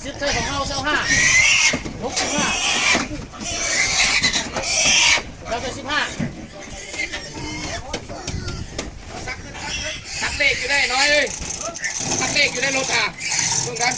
ซิปใส่ของเรา25 65เราจะ15ทักเลขอยู่ได้น้อยเลยทักเลขอยู่ได้รถอ่ะตรงกัน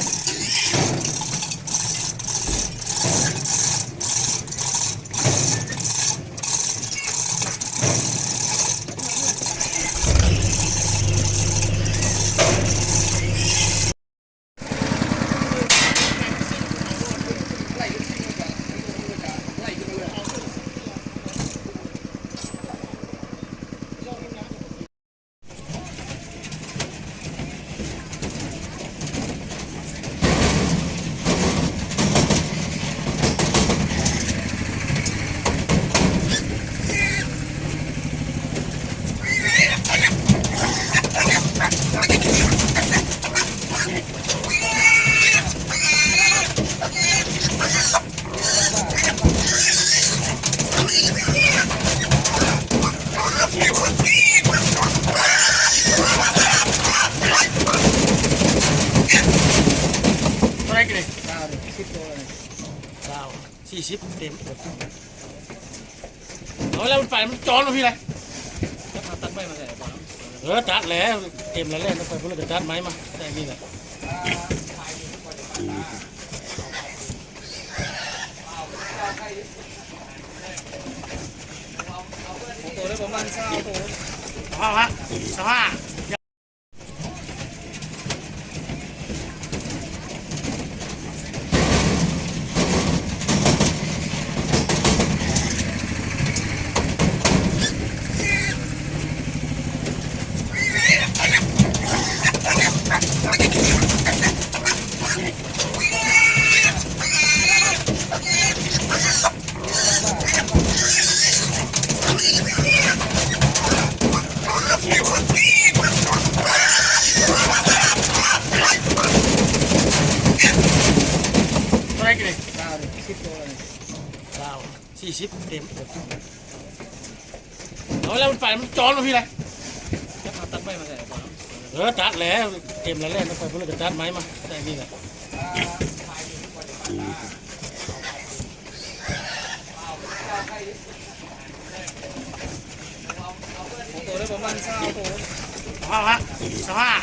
อะไรกันเลย40เต็มเอาแล้วมันไปมันจอนมาพี่เลยตัดไม้มาใส่ตัดแล้วเต็มแล้วแหละแล้วไปพวกเราจะตัดไม้มาใส่นี่แหละตัวได้ประมาณเช้าตัว สภาพอะไรกันเลย40เต็มเอาแล้วมันไปมันจอนมาพี่เลยตัดไม้มาใส่ตัดแล้วเต็มแล้วแหละแล้วไปพวกเราจะตัดไม้มาใส่นี่แหละตัวได้ประมาณเช้าตัว สภาพ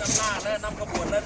นำหน้าและนำขบวนแล้ว